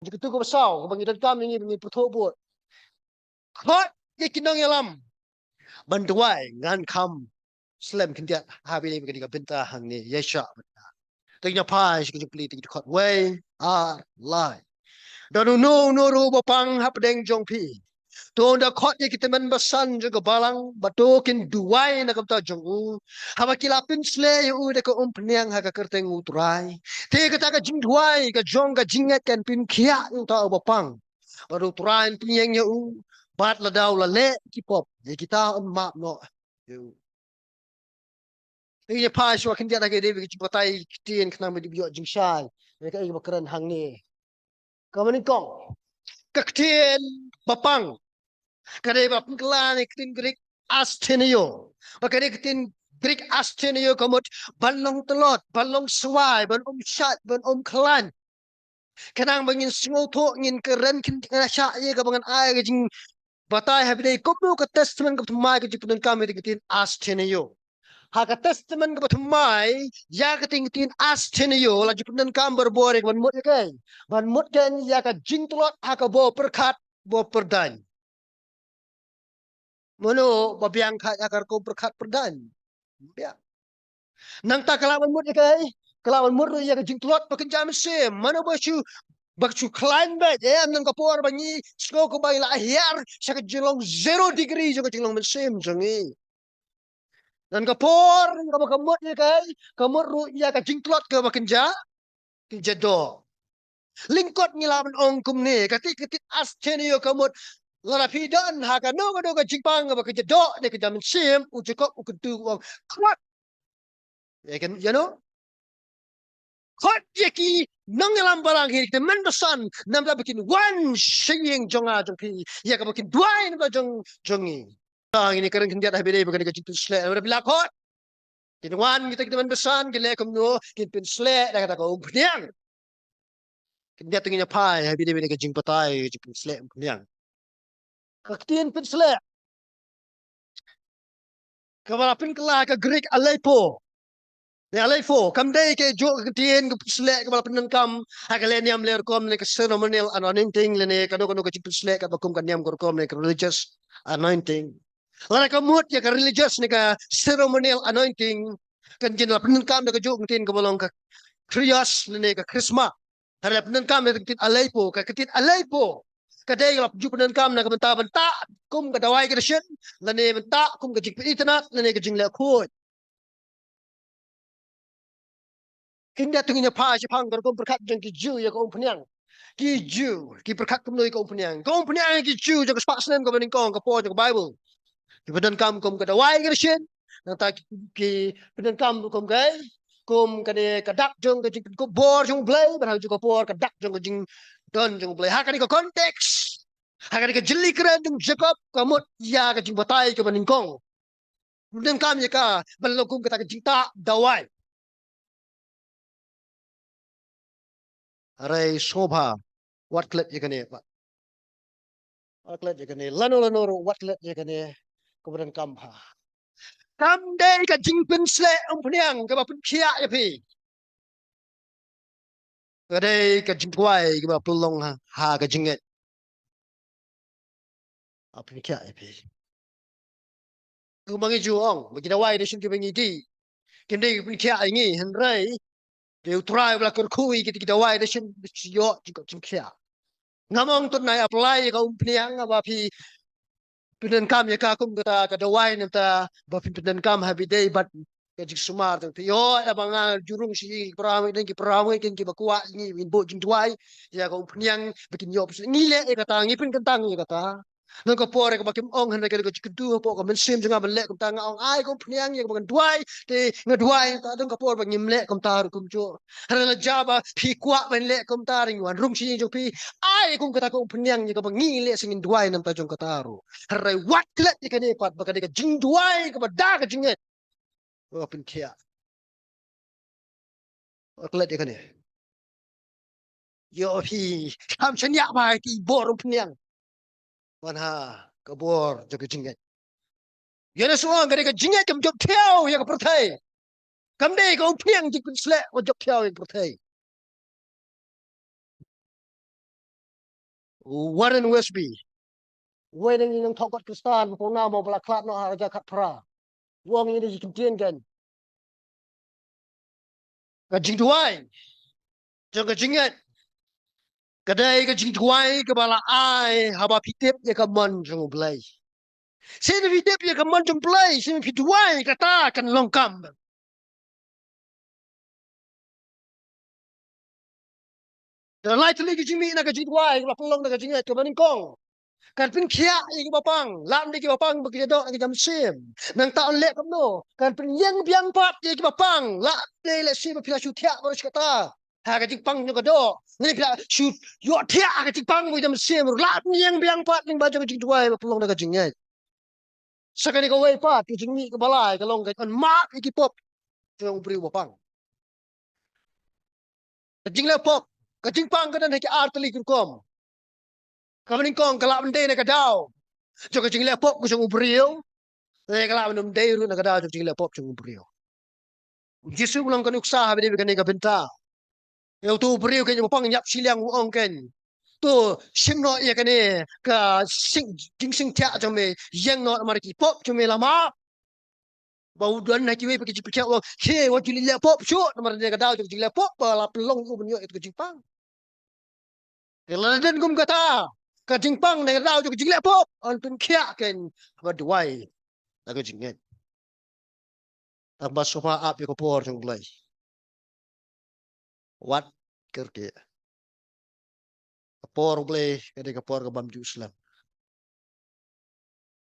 Jika tu kau besar, kau bagi dendam ini bagi pertobot. Khot ye kinong yalam. Bantuai ngan kam slam kindiat habi ni bagi bintah hang ni yesha. Tengnya pai sikit peli tinggi khot way ar lai. Dan no ro bapang hap deng jong pi. Tonda khot ye kita men basan juga balang batokin duai na kapta jong u. Haba kilapin sle u de ko peniang ha ka kerteng utrai. Te kata ka jing duai ka jong ka jingat kan pin kia u ta bapang. Baru turain peniang ya u. Bat la daw la le kipop. Ye kita on map no. Ini pa shwa kindia ta ke dewi ki patai tien kna me dibiyo jing shan. Mereka ai bakaran hang ni. Kamu kong. Kaktien bapang. Kadai bapang kelan ikin Greek astenio. Bakadai kitin Greek astenio kamut balong telot, balong suai, ban syat, ban kelan. Kenang bangin sengoto ngin keren kin syak ye ka bangan ai ke jing batai habidai kopno ka testament ka mai ke jipun kami kitin astenio. Haka testament ka batumai ya ka tingtin astenio la jipun kam berbore ban mut ke. Ban mut kan ya ka jing telot haka bo perkat bo perdan. Mono babiang kat akar ko berkat perdan. Ya. Nang tak kelawan mud kai. Kelawan mud ya ka jingtlot pakin jam sem. Mana bacu climb back ya nang kapor banyi sko ko bai la ahyar sa ka jilong 0 degree jo ka jilong sem jangi. Dan kapor ka bakamut ya kai. Kamut ru ya ka jingtlot ka bakin ja. Kinjado. Lingkot ngilawan ongkum ni katik astenio kamut lara pidan haka no ka do ka jingpang ka bakin jado ne ka jam sem u Jakob u kedu wang Khot. Ya kan you know Khot yaki nang alam barang hiri kita menbesan nam la bikin one singing jonga jongpi ya ka bikin dua ni ba jongi ini keren kendia dah beda bukan kita slek ora bila Khot kin wan kita menbesan gile kumno kin pin slek dah kata kau peniang kendia tenginya pai ha beda ke jing patai jipin slek peniang kaktin pin slek kamalapin kala ka Greek Aleppo. Ni Aleppo, kam day ke jo ketien ke slek ke balapan kam hakalen yam ler kom ne ke ceremonial anointing le ne kado kado ke cipul slek ka bakum kan yam kom ne ke religious anointing. Lara kamut ya ke religious ne ke ceremonial anointing kan jin balapan kam ne ke jo ketien ke bolong ke krios ne ke krisma. Hari balapan kam ne ke Aleppo, ke ketin Aleppo. Kadai lap ju panan kam na ke benta kum ke dawai ke shen le ne benta kum ke jik internet le ne ke jing le Khot. Kinda tunginya pa si pang kau berkat jeng ki ju ya kau peniang. Ki ju, ki berkat kau kau peniang. Kau peniang ki ju jaga spak senem kau bening kau po jaga Bible. Ki badan kam kau kada wai ke shen. Nang ta ki badan kam kau kai. Kum kade kadak jeng ke kau bor jeng blay berhal juga por kadak jeng ke jeng don jeng blay. Hakani kau konteks. Hakani kau jeli keren jeng Jakob kamut ya ke jeng batai kau bening kau. Badan kam ya ka balokum kata ke jeng tak dawai. Arai shobha watlet jekane pak watlet jekane lano watlet jekane kemudian kamha kam dei ka jingpin sle umpniang ka bapun khia ya pi ka dei ka jingwai ka bapun long ha ka jinget apun khia ya pi ku mangi juong bagi dawai de shin ki bangi di kim dei pun khia ngi han rai de utrai bla kur kui ki dawai de shin yo jing khia ngamong tut nai apply ka umpniang ba pi Pinan kam ya kakum kata kata wai nata bafin pinan kam happy day but kajik sumar tu yo abang jurung si peramai dan ki peramai kan ki bakwa ni win bo jing tuai ya kau peniang bikin yo ngile e kata ngipin kentang e kata nang ko pore ko bakim ong han ka ko kedu po ko mensim janga belek ko tanga ong ai ko peniang ye ko bakan tuai te ngeduai ta dong ko por bangim lek ko tar kum jo hara jaba pi kwa ben lek ko tar wan rum si jo pi ai ko kata ko peniang ye ko bangile singin duai nam ta jong kataru Harai waklet ikan ni pat bakal ikan jing duai kepada ke jinget. Oh penkia. Waklet ikan ni. Yo hi. Ham senyak mai ti bor peniang. Wan ha kebor jaga jinget. Yo na suang kada ikan jinget kem jok tiao ya ke pertai. Kam dei kau peniang jik slek ko jok tiao ya ke pertai. Warren Westby wedding in Khot Kristan pong na mo bala klat no haraja khat pra wong ini dikentien kan kajing duai jong kajingat kadai kajing duai ke bala ai haba pitip ya ka mon jong blai sini pitip ya ka mon jong blai sini piduai kata kan longkam dan lai tuli kajing mi na kajing duai la pelong na kajingat ke maning kong kan pin kia iki bapang lam iki bapang bekerja dok iki jam sim nang taon lek kamno kan pin yang biang pat iki bapang la de le sim pila shu thia baru kata ha ka jing pang nyoka dok ni pila shu yo thia ka jing pang bu jam sim la yang biang pat ning baju jing tuai pelong na ka jing nyai sakani ko wei pat ki jing ni ka balai ka long ka on ma iki pop jong bri bapang ka jing le pop ka jing pang ka dan ki artli kom ka maning kong kala bende na ka daw jo ka jing le pop ku jong brio kalau minum day ru nak ada jadi lepop cung brio. Jisu ulang kan uksa habe dia kan benta. Eu tu brio kan pang nyap siliang uang kan. Tu sim no ya kan ka sing jing sing tia jome yang no mari ki pop jome lama. Bau dan nak kiwe pakai cipi uang. He wa jili lepop chu mari dia kada jadi lepop bala pelong ku benyo itu jingpang. Kalau dan gum kata ka jingpang nak kada jadi lepop antun kia kan berduai. Lagu jinget. Tambah sofa api ko por jong blai. Wat kerja. Kapor boleh, kadang kapor ke bamju Islam.